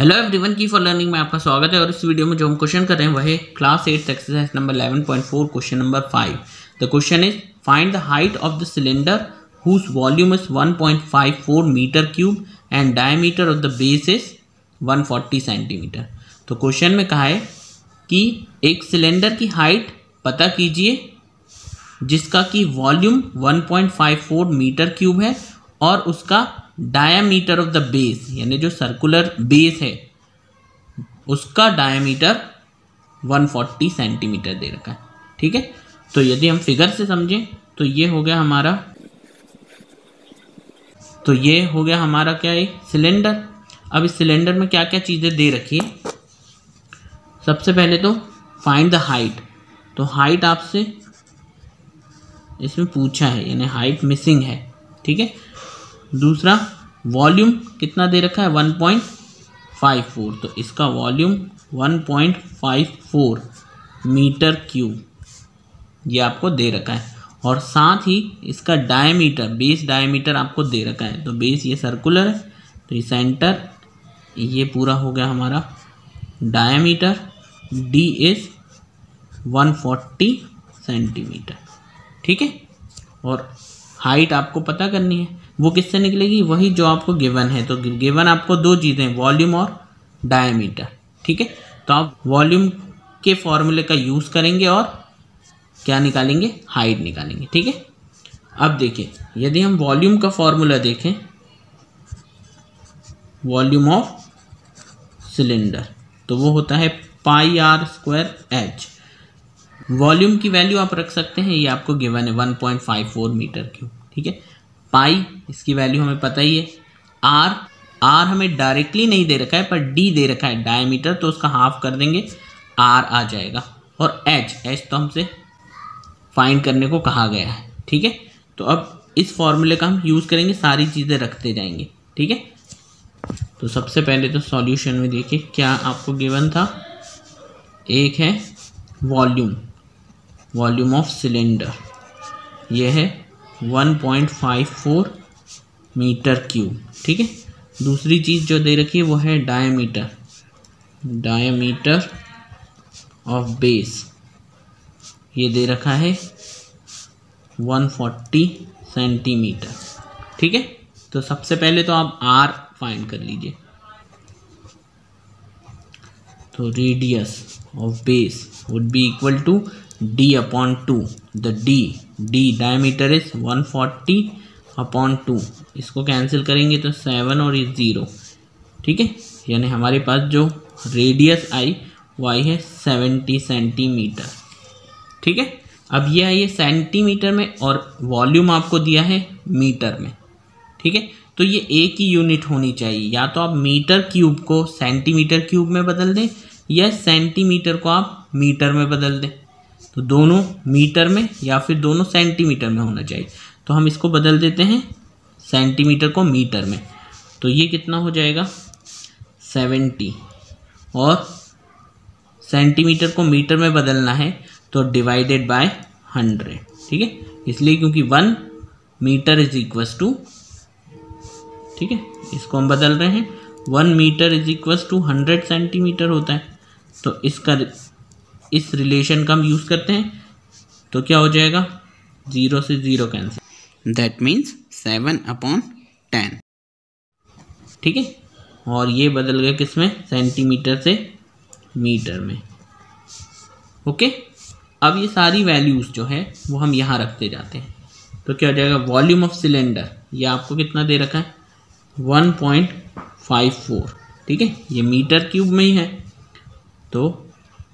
Hello everyone की for learning में आपका स्वागत है। और इस वीडियो में जो हम क्वेश्चन कर रहे हैं वह है class 8 exercise number 11.4 question number 5। The question is find the height of the cylinder whose volume is 1.54 metre cube and diameter of the base is 140 centimetre. तो क्वेश्चन में कहा है कि एक सिलेंडर की हाइट पता कीजिए जिसका कि वॉल्यूम 1.54 मीटर क्यूब है और उसका डायामीटर ऑफ द बेस यानी जो सर्कुलर बेस है उसका डायामीटर 140 सेंटीमीटर दे रखा है। ठीक है, तो यदि हम फिगर से समझें तो ये हो गया हमारा क्या है, सिलेंडर। अब इस सिलेंडर में क्या क्या चीज़ें दे रखी है। सबसे पहले तो फाइंड द हाइट, तो हाइट आपसे इसमें पूछा है यानी हाइट मिसिंग है। ठीक है, दूसरा वॉल्यूम कितना दे रखा है 1.54, तो इसका वॉल्यूम 1.54 मीटर क्यूब ये आपको दे रखा है। और साथ ही इसका डायमीटर, बेस डायमीटर आपको दे रखा है। तो बेस ये सर्कुलर है तो ये सेंटर, ये पूरा हो गया हमारा डायमीटर। D is 140 centimetre. ठीक है, और हाइट आपको पता करनी है, वो किससे निकलेगी, वही जो आपको गिवन है। तो गिवन आपको दो चीज़ें, वॉल्यूम और डायमीटर। ठीक है, तो आप वॉल्यूम के फॉर्मूले का यूज़ करेंगे और क्या निकालेंगे, हाइट निकालेंगे। ठीक है, अब देखिए यदि हम वॉल्यूम का फॉर्मूला देखें, वॉल्यूम ऑफ सिलेंडर, तो वो होता है पाई आर स्क्वायर एच। वॉल्यूम की वैल्यू आप रख सकते हैं, ये आपको गिवन है 1.54 मीटर क्यूब। ठीक है, पाई इसकी वैल्यू हमें पता ही है। आर हमें डायरेक्टली नहीं दे रखा है पर डी दे रखा है डायमीटर, तो उसका हाफ कर देंगे, आर आ जाएगा। और एच तो हमसे फाइंड करने को कहा गया है। ठीक है, तो अब इस फॉर्मूले का हम यूज़ करेंगे, सारी चीज़ें रखते जाएंगे। ठीक है, तो सबसे पहले तो सॉल्यूशन में देखिए क्या आपको गिवन था। एक है वॉल्यूम ऑफ सिलेंडर, ये है 1.54 मीटर क्यूब। ठीक है, दूसरी चीज़ जो दे रखी है वो है डायमीटर ऑफ बेस, ये दे रखा है 140 सेंटीमीटर। ठीक है, तो सबसे पहले तो आप आर फाइंड कर लीजिए। तो radius of base would be equal to d upon 2। The d diameter is 140 upon 2, इसको कैंसिल करेंगे तो 7 और ये 0। ठीक है, यानी हमारे पास जो रेडियस आई वो आई है 70 सेंटीमीटर। ठीक है, अब ये आई है सेंटीमीटर में और वॉल्यूम आपको दिया है मीटर में। ठीक है, तो ये एक ही यूनिट होनी चाहिए, या तो आप मीटर क्यूब को सेंटीमीटर क्यूब में बदल दें या सेंटीमीटर को आप मीटर में बदल दें। तो दोनों मीटर में या फिर दोनों सेंटीमीटर में होना चाहिए। तो हम इसको बदल देते हैं सेंटीमीटर को मीटर में, तो ये कितना हो जाएगा 70, और सेंटीमीटर को मीटर में बदलना है तो डिवाइडेड बाय 100। ठीक है, इसलिए क्योंकि 1 मीटर इज इक्वस टू, ठीक है, इसको हम बदल रहे हैं, 1 metre is equals to 100 centimetre होता है। तो इस रिलेशन का हम यूज़ करते हैं, तो क्या हो जाएगा 0 से 0 कैंसिल, दैट मीन्स 7/10। ठीक है, और ये बदल गया किस में, सेंटीमीटर से मीटर में। ओके, अब ये सारी वैल्यूज़ जो है वो हम यहाँ रखते जाते हैं। तो क्या हो जाएगा, वॉल्यूम ऑफ सिलेंडर ये आपको कितना दे रखा है 1.54। ठीक है, ये मीटर क्यूब में ही है, तो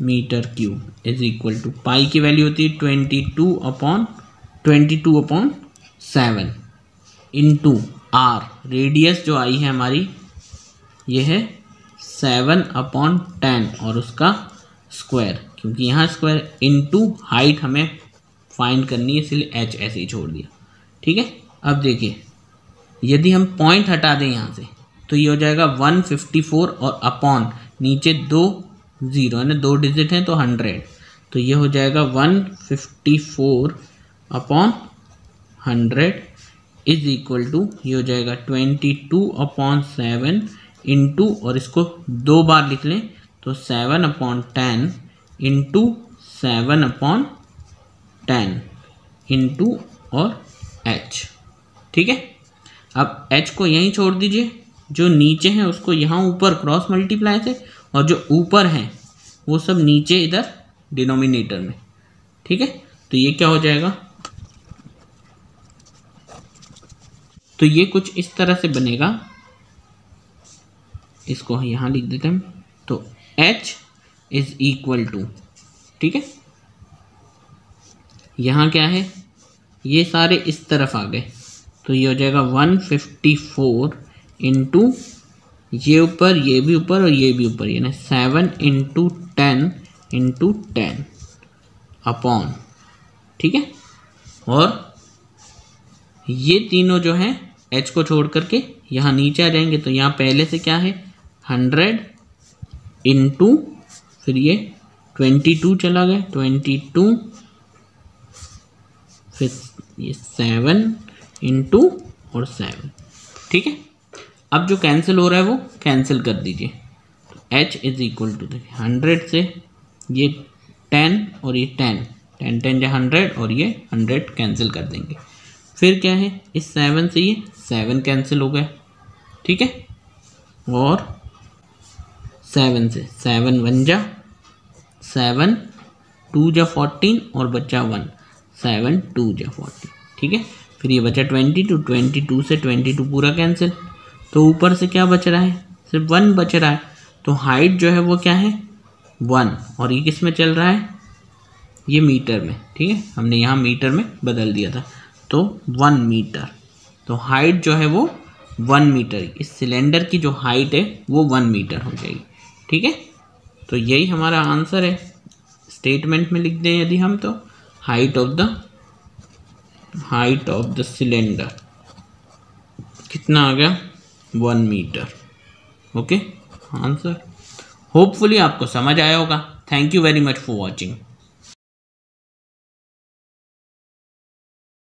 metre cube is equal to pi की वैल्यू होती है 22/7 इंटू आर। रेडियस जो आई है हमारी ये है 7/10 और उसका स्क्वायर, क्योंकि यहाँ स्क्वायर, इंटू हाइट हमें फाइंड करनी है इसलिए एच ऐसे ही छोड़ दिया। ठीक है, अब देखिए यदि हम पॉइंट हटा दें यहाँ से तो ये हो जाएगा 154 और अपॉन नीचे 2 0 है ना, 2 डिजिट हैं तो 100, तो ये हो जाएगा 154 अपॉन 100 इज इक्वल टू, ये हो जाएगा 22/7 इंटू, और इसको 2 बार लिख लें तो 7/10 इंटू 7/10 इंटू और h। ठीक है, अब h को यहीं छोड़ दीजिए, जो नीचे है उसको यहाँ ऊपर क्रॉस मल्टीप्लाई से, और जो ऊपर है वो सब नीचे इधर डिनोमिनेटर में। ठीक है, तो ये क्या हो जाएगा, तो ये कुछ इस तरह से बनेगा, इसको यहाँ लिख देते हैं, तो h इज इक्वल टू, ठीक है, यहाँ क्या है, ये सारे इस तरफ आ गए, तो ये हो जाएगा 154 इंटू ये ऊपर, ये भी ऊपर और ये भी ऊपर, यानी 7 इंटू 10 इंटू 10 अपॉन, ठीक है, और ये तीनों जो हैं h को छोड़ करके यहाँ नीचे आ जाएंगे, तो यहाँ पहले से क्या है 100 इंटू, फिर ये 22 चला गया 22, फिर ये 7 इंटू और 7। ठीक है, अब जो कैंसिल हो रहा है वो कैंसिल कर दीजिए, तो h इज इक्वल टू 100 से ये 10 और ये 10 10 10 या 100 और ये 100 कैंसिल कर देंगे, फिर क्या है इस 7 से ये 7 कैंसिल हो गए। ठीक है, और 7 से 7 1 जा 7 2 जा 14 और बचा 1 7 2 जा 40। ठीक है, फिर ये बचा 22 से 22 पूरा कैंसिल, तो ऊपर से क्या बच रहा है, सिर्फ 1 बच रहा है, तो हाइट जो है वो क्या है 1, और ये किस में चल रहा है, ये मीटर में। ठीक है, हमने यहाँ मीटर में बदल दिया था, तो 1 मीटर, तो हाइट जो है वो 1 मीटर, इस सिलेंडर की जो हाइट है वो 1 मीटर हो जाएगी। ठीक है, तो यही हमारा आंसर है, स्टेटमेंट में लिख दें यदि हम, तो हाइट ऑफ द सिलेंडर कितना आ गया 1 मीटर। ओके, आंसर होपफुली आपको समझ आया होगा। Thank you very much for watching.